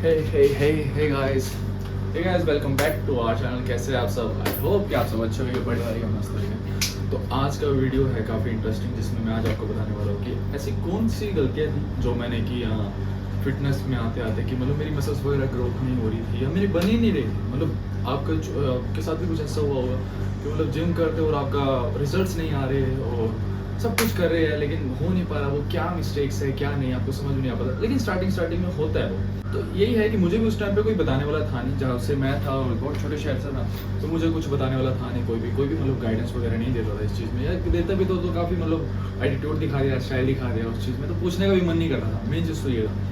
Hey guys, welcome back to our channel. कैसे हैं आप सब? आई होप कि आप सब अच्छे होंगे, बड़े होंगे, मस्त होंगे। तो आज का वीडियो है काफ़ी इंटरेस्टिंग, जिसमें मैं आज आपको बताने वाला हूँ कि ऐसी कौन सी गलतियाँ थी जो मैंने की फिटनेस में आते आते कि मतलब मेरी मसल्स वगैरह ग्रोथ नहीं हो रही थी या मेरी बन ही नहीं रही थी। मतलब आपके साथ भी कुछ ऐसा हुआ होगा कि मतलब जिम करते हो और आपका रिजल्ट्स नहीं आ रहे और सब कुछ कर रहे हैं लेकिन हो नहीं पा रहा। वो क्या मिस्टेक्स है क्या नहीं आपको समझ में नहीं आ पाता, लेकिन स्टार्टिंग में होता है वो। तो यही है कि मुझे भी उस टाइम पे कोई बताने वाला था नहीं, जहाँ से मैं था और बहुत छोटे शहर से था, तो मुझे कुछ बताने वाला था नहीं। कोई भी मतलब गाइडेंस वगैरह नहीं देता था इस चीज़ में, या देता भी तो काफ़ी मतलब एटीट्यूड दिखा दिया, स्टाइल दिखा दिया उस चीज़ में, तो पूछने का भी मन नहीं कर रहा था। मेन चीज़ तो ये था।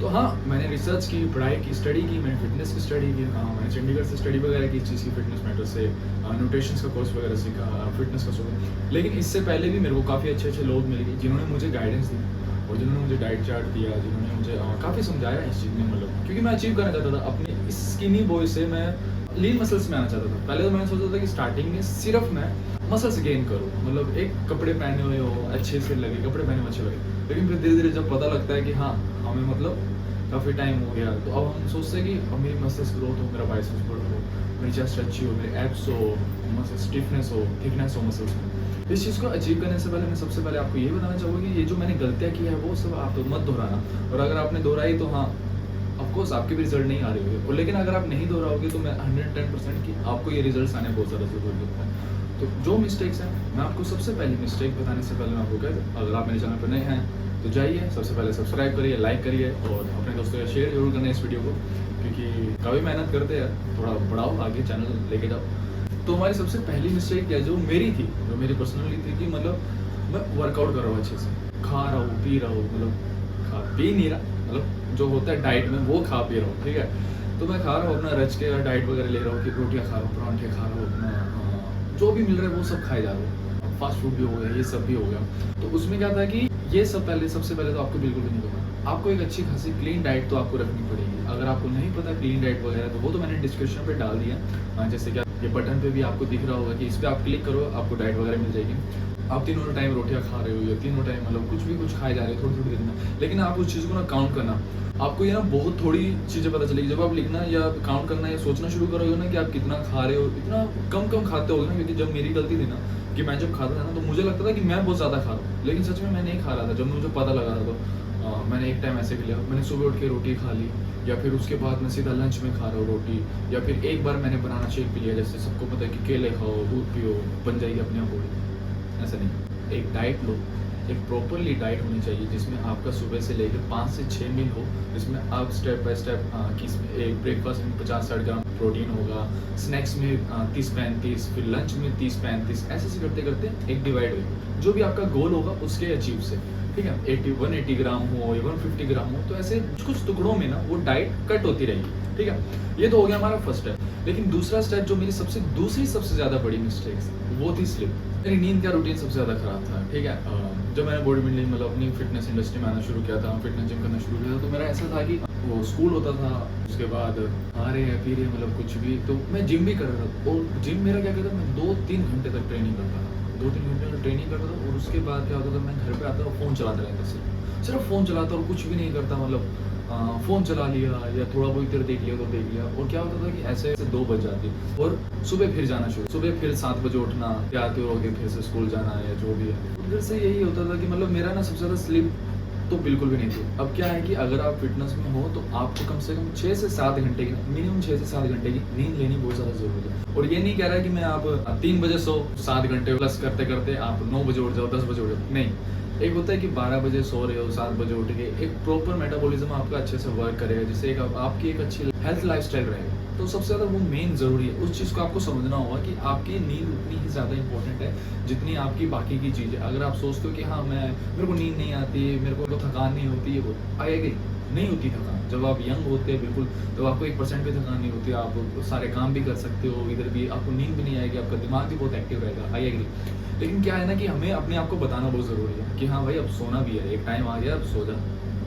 तो हाँ, मैंने रिसर्च की, पढ़ाई की, स्टडी की, मैंने फिटनेस की स्टडी की। मैंने चंडीगढ़ से स्टडी वगैरह की इस चीज़ की, फिटनेस मैटर से न्यूट्रिशंस का कोर्स वगैरह सीखा, फिटनेस का सोचा। लेकिन इससे पहले भी मेरे को काफ़ी अच्छे लोग मिल गए जिन्होंने मुझे गाइडेंस दी और जिन्होंने मुझे डाइट चार्ट दिया, जिन्होंने मुझे काफ़ी समझाया इस चीज़ में। मतलब क्योंकि मैं अचीव करना चाहता था अपने स्किनी बॉय से मैं लीन मसल्स में आना चाहता था। पहले तो मैंने सोचा था कि स्टार्टिंग में सिर्फ मैं मसल्स गेन करूँ, मतलब एक कपड़े पहने हुए हो, अच्छे से लगे, कपड़े पहने हुए अच्छे लगे। लेकिन फिर धीरे धीरे जब पता लगता है कि हाँ हमें मतलब काफ़ी टाइम हो गया, तो अब हम सोचते हैं कि अब मेरी मसल्स ग्रोथ हो, मेरा बाइसेप्स ग्रोथ हो, मेरी चेस्ट अच्छी हो, मेरे एब्स हो, मसल स्टिफनेस हो, थिकनेस हो मसल्स में। इस चीज़ को अचीव करने से पहले मैं सबसे पहले आपको ये बताना चाहूँगा कि ये जो मैंने गलतियाँ की है वो सब आप तो मत दोहराना। और अगर आपने दोहराई तो हाँ ऑफकोर्स आपके भी रिजल्ट नहीं आ रहे होंगे, और लेकिन अगर आप नहीं दोहराओगे तो मैं 110% कि आपको ये रिजल्ट आने बहुत ज़्यादा जरूरी होता है। तो जो मिस्टेक्स हैं, मैं आपको सबसे पहली मिस्टेक बताने से पहले मैं आपको कह दूँ, अगर आप मेरे चैनल पर नए हैं तो जाइए, सबसे पहले सब्सक्राइब करिए, लाइक करिए और अपने दोस्तों से शेयर जरूर करना इस वीडियो को, क्योंकि काफ़ी मेहनत करते हैं, थोड़ा बढ़ाओ आगे, चैनल लेके जाओ। तो हमारी सबसे पहली मिस्टेक क्या जो मेरी थी, जो मेरी पर्सनली थी, कि मतलब मैं वर्कआउट कर रहा हूँ अच्छे से, खा रहा हूँ, पी रहा हूँ, मतलब खा पी नहीं रहा, मतलब जो होता है डाइट में वो खा पी रहा हूँ, ठीक है। तो मैं खा रहा हूँ अपना रच के, डाइट वगैरह ले रहा हूँ कि रोटियाँ खा रहा हूँ, परांठे खा रहा हूँ, अपना जो भी मिल रहा है वो सब खाए जा रहा हूँ, फास्ट फूड भी हो गया, ये सब भी हो गया। तो उसमें क्या था कि ये सब सबसे पहले तो आपको बिल्कुल भी नहीं पता। आपको एक अच्छी खासी क्लीन डाइट तो आपको रखनी पड़ेगी। अगर आपको नहीं पता क्लीन डाइट वगैरह, तो वो तो मैंने डिस्क्रिप्शन पे डाल दिया, जैसे कि ये बटन पे भी आपको दिख रहा होगा कि इस पर आप क्लिक करो, आपको डाइट वगैरह मिल जाएगी। आप तीनों टाइम रोटियां खा रहे हो या तीनों टाइम मतलब कुछ खाए जा रहे हो थोड़ी देर में, लेकिन आप उस चीज़ को ना काउंट करना। आपको ये ना बहुत थोड़ी चीज़ें पता चलेगी जब आप लिखना या काउंट करना या सोचना शुरू करोगे ना कि आप कितना खा रहे हो, इतना कम खाते होगे ना। क्योंकि जब मेरी गलती थी ना कि मैं जब खाता था ना तो मुझे लगता था कि मैं बहुत ज़्यादा खा रहा हूँ, लेकिन सच में मैं नहीं खा रहा था। जब मुझे पता लगा था तो मैंने एक टाइम ऐसे भी लिया, मैंने सुबह उठ के रोटी खा ली, या फिर उसके बाद मैं सीधा लंच में खा रहा हूँ रोटी, या फिर एक बार मैंने बनाना शेक पी लिया। जैसे सबको पता है कि केले खाओ, दूध पियो, बन जाएगी अपने आप बॉडी। ऐसा नहीं, एक डाइट लो, एक प्रॉपरली डाइट होनी चाहिए जिसमें आपका सुबह से लेकर 5 से 6 मील हो, जिसमें आप स्टेप बाय स्टेप किसमें एक ब्रेकफास्ट में 50-60 ग्राम प्रोटीन होगा, स्नैक्स में 30-35, फिर लंच में 30-35, ऐसे करते करते एक डिवाइड हो, जो भी आपका गोल होगा उसके अचीव से, ठीक है। 180 ग्राम हो या 150 ग्राम हो, तो ऐसे कुछ टुकड़ों में ना वो डाइट कट होती रहेगी, ठीक है। ये तो हो गया हमारा फर्स्ट स्टेप। लेकिन दूसरा स्टेप जो मेरी दूसरी सबसे ज़्यादा बड़ी मिस्टेक्स वो थी स्लिप। मेरी नींद का रूटीन सबसे ज़्यादा खराब था, ठीक है। जब मैंने बॉडी बिल्डिंग मतलब अपनी फिटनेस इंडस्ट्री में आना शुरू किया था, फिटनेस जिम करना शुरू किया था, तो मेरा ऐसा था कि वो स्कूल होता था, उसके बाद आ रहे हैं पी रहे मतलब कुछ भी, तो मैं जिम भी कर रहा था। और जिम मेरा क्या करता, मैं 2-3 घंटे तक ट्रेनिंग करता था, 2-3 घंटे तक ट्रेनिंग करता था। और उसके बाद क्या होता था, मैं घर पे आता और फ़ोन चलाता रहता, सिर्फ फ़ोन चलाता और कुछ भी नहीं करता। मतलब फ़ोन चला लिया या थोड़ा बहुत देर देख लिया तो देख लिया। और क्या होता था कि ऐसे 2 बज जाती, और सुबह फिर जाना शुरू, सुबह फिर 7 बजे उठना, फिर आते हो गए फिर से स्कूल जाना या जो भी है। फिर से यही होता था कि मतलब मेरा ना सबसे ज़्यादा स्लिप तो बिल्कुल भी नहीं थी। अब क्या है कि अगर आप फिटनेस में हो तो आपको कम से कम 6 से 7 घंटे की, मिनिमम 6 से 7 घंटे की नींद लेनी बहुत ज़्यादा ज़रूरी है। और ये नहीं कह रहा है कि मैं आप 3 बजे सो, 7 घंटे प्लस करते करते आप 9 बजे उठ जाओ, 10 बजे उठ जाओ, नहीं। एक होता है कि 12 बजे सो रहे हो, 7 बजे उठ के एक प्रॉपर मेटाबॉलिज्म आपका अच्छे से वर्क करेगा, जिससे एक आपकी एक अच्छी हेल्थ लाइफस्टाइल रहेगा। तो सबसे ज़्यादा वो मेन ज़रूरी है, उस चीज़ को आपको समझना होगा कि आपकी नींद उतनी ही ज़्यादा इंपॉर्टेंट है जितनी आपकी बाकी की चीज़ें। अगर आप सोचते हो कि हाँ मेरे को नींद नहीं आती, मेरे को थकान नहीं होती, है वो आएगी नहीं होती थकान। जब आप यंग होते हैं बिल्कुल, तो आपको 1% भी थकान नहीं होती, आप सारे काम भी कर सकते हो, इधर भी आपको नींद भी नहीं आएगी, आपका दिमाग भी बहुत एक्टिव रहेगा, आई एग्री। लेकिन क्या है ना कि हमें अपने आप को बताना बहुत ज़रूरी है कि हाँ भाई अब सोना भी है, एक टाइम आ गया, अब सो जा,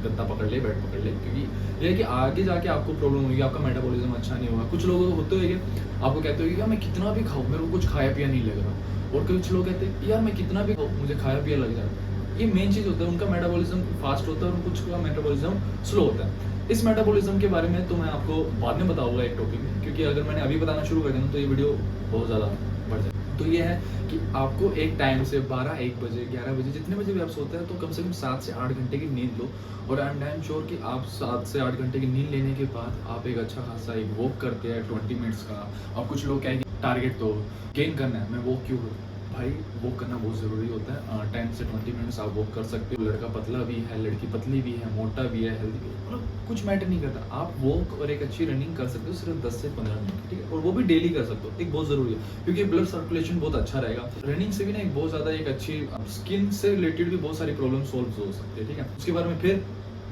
गद्दा पकड़ ले, बेड पकड़ ले। क्योंकि ये है कि आगे जाके आपको प्रॉब्लम होगी, आपका मेटाबॉलिज्म अच्छा नहीं होगा। कुछ लोग होते हो आपको कहते हो कि मैं कितना भी खाऊं मेरे को कुछ खाया पिया नहीं लग रहा, और कुछ लोग कहते हैं यार मैं कितना भी खाऊं मुझे खाया पिया लग जा रहा है। ये मेन चीज़ होता है, उनका मेटाबॉलिज्म फास्ट होता है और कुछ का मेटाबॉलिज्म स्लो होता है। इस मेटाबॉलिज्म के बारे में तो मैं आपको बाद में बताऊंगा एक टॉपिक में, क्योंकि अगर मैंने अभी बताना शुरू कर दिया ना तो ये वीडियो बहुत ज़्यादा बढ़ जाए। तो ये है कि आपको एक टाइम से 12, 1 बजे, 11 बजे, जितने बजे भी आप सोते हैं तो कम से कम 7 से 8 घंटे की नींद लो। और आई एम डैम श्योर कि आप 7 से 8 घंटे की नींद लेने के बाद आप एक अच्छा खासा एक वॉक करते हैं 20 मिनट्स का। और कुछ लोग क्या है कि टारगेट तो गेन करना है, मैं वॉक क्यों करूँ भाई, वॉक करना बहुत ज़रूरी होता है। 10 से 20 मिनट्स आप वॉक कर सकते हो। लड़का पतला भी है, लड़की पतली भी है, मोटा भी है, हेल्दी भी है, मतलब कुछ मैटर नहीं करता। आप वॉक और एक अच्छी रनिंग कर सकते हो सिर्फ 10 से 15 मिनट, ठीक है। और वो भी डेली कर सकते हो, एक बहुत ज़रूरी है क्योंकि ब्लड सर्कुलेशन बहुत अच्छा रहेगा। रनिंग से भी ना एक बहुत ज़्यादा एक अच्छी स्किन से रिलेटेड भी बहुत सारी प्रॉब्लम सॉल्व हो सकती है, ठीक है। उसके बारे में फिर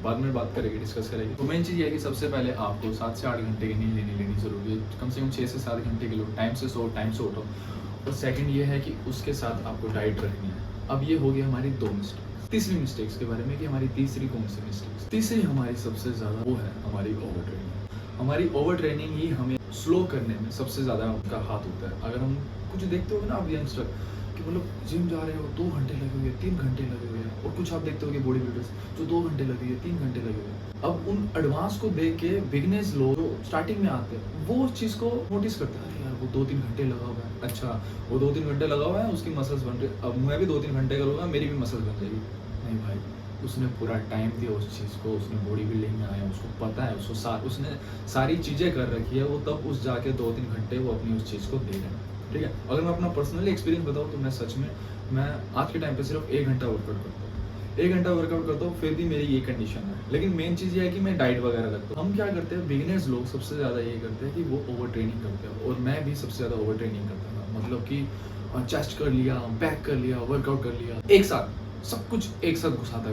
बाद में बात करेंगे, डिस्कस करेंगे। तो मेन चीज़ ये है कि सबसे पहले आपको 7 से 8 घंटे की नींद लेनी ज़रूरी है। कम से कम 6 से 7 घंटे के लो, टाइम से सो, टाइम से उठो। और सेकंड ये है कि उसके साथ आपको डाइट रखनी है। अब ये हो गया हमारी 2 मिस्टेक्स। तीसरी मिस्टेक्स के बारे में कि हमारी तीसरी कौन सी मिस्टेक्स। तीसरी हमारी सबसे ज़्यादा वो है हमारी ओवर ट्रेनिंग। हमारी ओवर ट्रेनिंग ही हमें स्लो करने में सबसे ज़्यादा उनका हाथ होता है। अगर हम कुछ देखते हो ना आप यंगस्टर कि मतलब जिम जा रहे हो 2 घंटे लगे हुए, 3 घंटे लगे हुए हैं, और कुछ आप देखते हो कि बॉडी बिल्डर्स जो 2 घंटे लगे हुए, 3 घंटे लगे हुए। अब उन एडवांस को देख के बिगनर्स लोग जो स्टार्टिंग में आते हैं वो उस चीज़ को नोटिस करते हैं, अरे यार वो 2-3 घंटे लगा हुआ है, अच्छा वो 2-3 घंटे लगा हुआ है, उसकी मसल्स बन रही, अब मैं भी 2-3 घंटे करूँगा, मेरी भी मसल्स बन जाएगी। नहीं भाई, उसने पूरा टाइम दिया उस चीज़ को, उसने बॉडी बिल्डिंग में आया, उसको पता है, उसने सारी चीज़ें कर रखी है, वो तब उस जाके 2-3 घंटे वो अपनी उस चीज़ को दे रहे हैं, ठीक है। अगर मैं अपना पर्सनली एक्सपीरियंस बताऊँ तो मैं सच में आज के टाइम पे सिर्फ 1 घंटा वर्कआउट करता हूँ। 1 घंटा वर्कआउट करता हूँ, फिर भी मेरी ये कंडीशन है। लेकिन मेन चीज़ ये है कि मैं डाइट वगैरह रखता हूँ। हम क्या करते हैं, बिगिनर्स लोग सबसे ज़्यादा ये करते हैं कि वो ओवर ट्रेनिंग करते हैं, और मैं भी सबसे ज़्यादा ओवर ट्रेनिंग करता था। मतलब कि चेस्ट कर लिया, बैक कर लिया, वर्कआउट कर लिया, एक साथ सब कुछ एक साथ घुसाता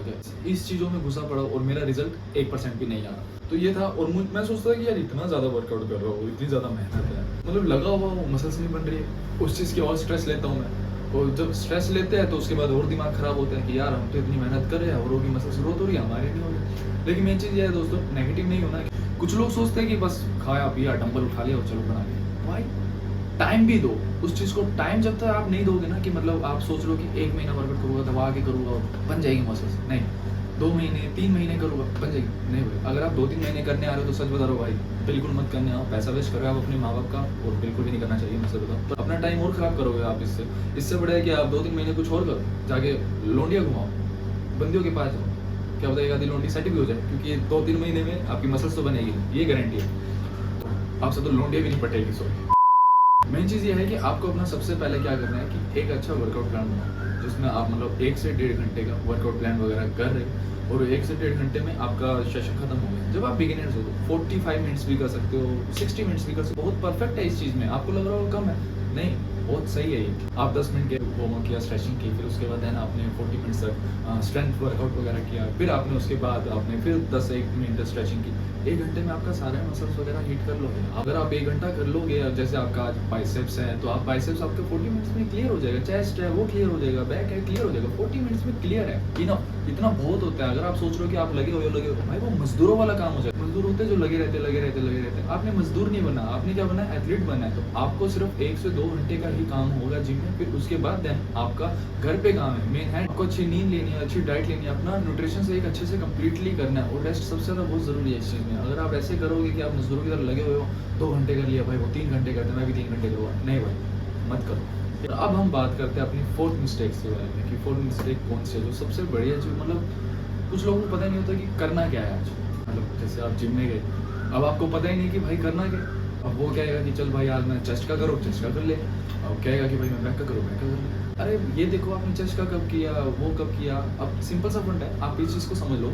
गया। इस चीज़ों में घुसा पड़ा और मेरा रिजल्ट 1% भी नहीं आ रहा। तो ये था। और मैं सोचता था कि यार इतना ज़्यादा वर्कआउट कर रहा हूँ, इतनी ज़्यादा मेहनत है, मतलब लगा हुआ वो मसल्स नहीं बन रही है, उस चीज़ की और स्ट्रेस लेता हूँ मैं। और जब स्ट्रेस लेते हैं तो उसके बाद और दिमाग खराब होता है कि यार हम तो इतनी मेहनत कर रहे हैं, औरों की मसल्स ग्रोथ हो रही है, हमारे नहीं हो रही। लेकिन मेन चीज़ ये है दोस्तों, नेगेटिव नहीं होना। कुछ लोग सोचते हैं कि बस खाया पिया, डंबल उठा लिया और चलो बना लिया। भाई टाइम भी दो उस चीज़ को। टाइम जब तक आप नहीं दोगे ना, कि मतलब आप सोच लो कि 1 महीना वर्कआउट करूँगा, दबा के करूँगा और बन जाएगी मसल्स, नहीं। 2 महीने 3 महीने करूँगा, बन जाएगी, नहीं भाई। अगर आप 2-3 महीने करने आ रहे हो तो सच बता रहा हूँ भाई, बिल्कुल मत करने आओ। पैसा वेस्ट करो आप अपने माँ बाप का, और बिल्कुल भी नहीं करना चाहिए, मैं सच बताऊँ। तो अपना टाइम और ख़राब करोगे आप इससे बड़ा है कि आप 2-3 महीने कुछ और करो, जाके लोंडिया घुमाओ, बंदियों के पास जाओ, क्या पता एक आधी लोंडी सेट भी हो जाए, क्योंकि 2-3 महीने में आपकी मसल्स तो बनेगी, ये गारंटी है। आपसे तो लोंडिया भी नहीं पटेगी। सॉरी, मेन चीज़ ये है कि आपको अपना सबसे पहले क्या करना है कि एक अच्छा वर्कआउट प्लान बनाओ, जिसमें आप मतलब 1 से 1.5 घंटे का वर्कआउट प्लान वगैरह कर रहे हो, और 1 से 1.5 घंटे में आपका सेशन खत्म हो गया। जब आप बिगिनर्स हो तो 45 मिनट्स भी कर सकते हो, 60 मिनट्स भी कर सकते हो, बहुत परफेक्ट है इस चीज़ में। आपको लग रहा हो कम है, नहीं, बहुत सही है ये। आप 10 मिनट के वार्म किया, स्ट्रेचिंग की, फिर उसके बाद है ना आपने 40 मिनट्स तक स्ट्रेंथ वर्कआउट वगैरह किया, फिर आपने उसके बाद आपने फिर 10 से 1 मिनट स्ट्रेचिंग की। 1 घंटे में आपका सारे मसल्स वगैरह हिट कर लोगे। अगर आप 1 घंटा कर लोगे, जैसे आपका आज बाइसेप्स है तो आप बाइसेप्स आपके 40 मिनट्स में क्लियर हो जाएगा, चेस्ट है वो क्लियर हो जाएगा, बैक है क्लियर हो जाएगा, 40 मिनट्स में क्लियर है। इतना बहुत होता है। अगर आप सोच रहे हो कि आप लगे हो भाई, वो मजदूरों वाला काम हो जाएगा। मजदूर होते हैं जो लगे रहते। आपने मजदूर नहीं बना, आपने क्या बना, एथलीट बना है। तो आपको सिर्फ 1 से 2 घंटे का ही काम होगा जिम में, फिर उसके बाद देन आपका घर पे काम है। मेन है आपको अच्छी नींद लेनी है, अच्छी डाइट लेनी है, अपना न्यूट्रिशन से एक अच्छे से कंप्लीटली करना है, और रेस्ट सबसे ज़्यादा बहुत ज़रूरी है इस चीज़ में। अगर आप ऐसे करोगे कि आप मजदूरों की तरह लगे हुए हो, 2 घंटे कर लिया भाई, वो 3 घंटे करते, मैं भी 3 घंटे करूँगा, नहीं भाई मत करो। अब हम बात करते हैं अपनी 4th मिस्टेक्स के बारे में, कि 4th मिस्टेक कौन सी है जो सबसे बढ़िया, जो मतलब कुछ लोगों को पता नहीं होता कि करना क्या है आज। मतलब जैसे आप जिम में गए, अब आपको पता ही नहीं कि भाई करना क्या। अब वो कहेगा कि चल भाई आज मैं चेस्ट का करो, चेस्ट का कर ले। अब कहेगा कि भाई मैं बैक का करो, बैक का कर ले। अरे ये देखो आपने चेस्ट का कब किया, वो कब किया। अब सिंपल सा पॉइंट है, आप इस चीज़ को समझ लो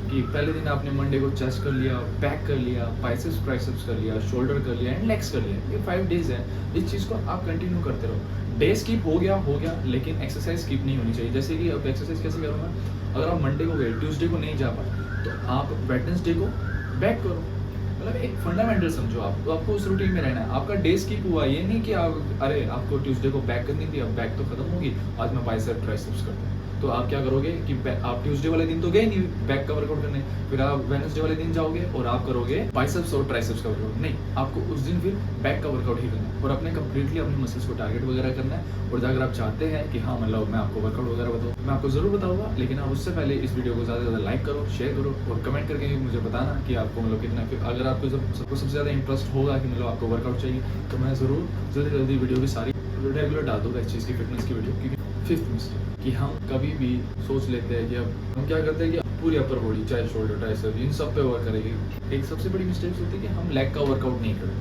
कि पहले दिन आपने मंडे को चेस्ट कर लिया, बैक कर लिया, बाइसेप्स ट्राइसेप्स कर लिया, शोल्डर कर लिया एंड लेग्स कर लिया। ये 5 डेज है। इस चीज़ को आप कंटिन्यू करते रहो। डे स्किप हो गया, लेकिन एक्सरसाइज स्किप नहीं होनी चाहिए। जैसे कि अब एक्सरसाइज कैसे करूँगा, अगर आप मंडे को गए, ट्यूसडे को नहीं जा पाए, तो आप वेडनेसडे को बैक करो। मतलब एक फंडामेंटल समझो आप, तो आपको उस रूटीन में रहना है। आपका डे स्किप हुआ, ये नहीं कि आप अरे आपको ट्यूसडे को बैक करनी थी, अब बैक तो खत्म होगी, आज मैं बाइसेप ट्राइसेप्स करता हूँ। तो आप क्या करोगे कि आप ट्यूसडे वाले दिन तो गए नहीं बैक का वर्कआउट करने, फिर आप वेडनेसडे वाले दिन जाओगे और आप करोगे बाइसेप्स और ट्राइसेप्स का वर्कआउट। नहीं, आपको उस दिन फिर बैक का वर्कआउट ही करना है और अपने कंप्लीटली अपने मसल्स को टारगेट वगैरह करना है। और अगर आप चाहते हैं कि हाँ मतलब मैं आपको वर्कआउट वगैरह बताऊँ, मैं आपको जरूर बताऊंगा, लेकिन आप उससे पहले इस वीडियो को ज़्यादा से ज़्यादा लाइक करो, शेयर करो और कमेंट करके मुझे बताना कि आपको मतलब कितना, अगर आपको सबको सबसे ज़्यादा इंटरेस्ट होगा कि मतलब आपको वर्कआउट चाहिए, तो मैं ज़रूर जल्दी जल्दी वीडियो की सारी रेगुलर डाल दूंगा इस चीज़ की, फिटनेस की वीडियो। क्योंकि फिफ्थ मिस्टेक कि हम कभी भी सोच लेते हैं कि अब हम क्या करते हैं कि पूरी अपर बॉडी चाहे शोल्डर ट्राइसेप इन सब पे वर्क करेंगे। एक सबसे बड़ी मिस्टेक होती है कि हम लेग का वर्कआउट नहीं करें,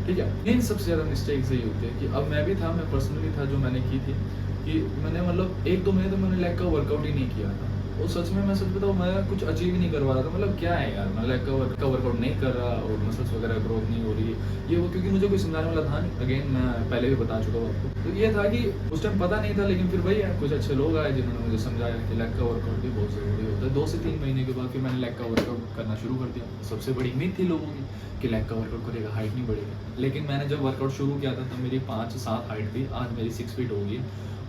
ठीक है। मेन सबसे ज़्यादा मिस्टेक यही होती है कि अब मैं भी था, मैं पर्सनली था जो मैंने की थी कि मैंने मतलब 1-2 महीने तो मैंने लेग का वर्कआउट ही नहीं किया था। और सच में मैं सच बताऊँ, मैं कुछ अचीव ही नहीं करवा रहा था। मतलब क्या है यार, मैं लेग का वर्कआउट नहीं कर रहा और मसल्स वगैरह ग्रोथ नहीं हो रही है ये वो, क्योंकि मुझे कोई समझाने वाला था नहीं। अगेन मैं पहले भी बता चुका हूँ आपको। तो ये था कि उस टाइम पता नहीं था, लेकिन फिर वही है कुछ अच्छे लोग आए जिन्होंने मुझे समझाया कि लेग का वर्कआउट भी बहुत ज़रूरी होता है। 2 से 3 महीने के बाद फिर मैंने लेग का वर्कआउट करना शुरू कर दिया। सबसे बड़ी उम्मीद थी लोगों की कि लेग का वर्कआउट करेगा हाइट नहीं बढ़ेगी, लेकिन मैंने जब वर्कआउट शुरू किया था तब मेरी 5-7 हाइट थी, आज मेरी 6 फीट हो गई।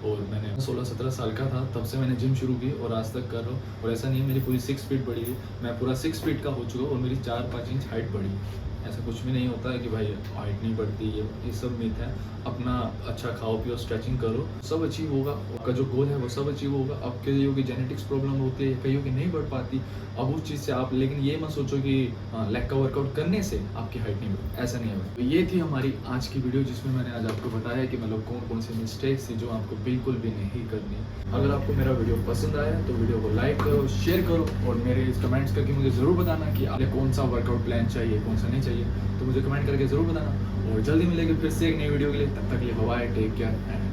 और मैंने 16-17 साल का था तब से मैंने जिम शुरू की और आज तक कर रहा हूँ। और ऐसा नहीं है मेरी पूरी 6 फीट बढ़ी है, मैं पूरा 6 फीट का हो चुका हूँ और मेरी 4-5 इंच हाइट बढ़ी। ऐसा कुछ भी नहीं होता है कि भाई हाइट नहीं बढ़ती, ये सब मिथ है। अपना अच्छा खाओ पियो, स्ट्रेचिंग करो, सब अचीव होगा। आपका जो गोल है वो सब अचीव होगा। अब कईयों की जेनेटिक्स प्रॉब्लम होती है, कईयों की नहीं बढ़ पाती। अब उस चीज़ से आप, लेकिन ये मत सोचो कि लेग का वर्कआउट करने से आपकी हाइट नहीं बढ़ी, ऐसा नहीं होगा। तो ये थी हमारी आज की वीडियो जिसमें मैंने आज आपको बताया कि मतलब कौन कौन सी मिस्टेक्स थी जो आपको बिल्कुल भी नहीं करनी। अगर आपको मेरा वीडियो पसंद आया तो वीडियो को लाइक करो, शेयर करो और मेरे कमेंट्स करके मुझे ज़रूर बताना कि आपने कौन सा वर्कआउट प्लान चाहिए, कौन सा नहीं चाहिए। तो मुझे कमेंट करके ज़रूर बताना और जल्दी मिलेंगे फिर से एक नई वीडियो के लिए। तब तक के लिए बाय, टेक केयर एंड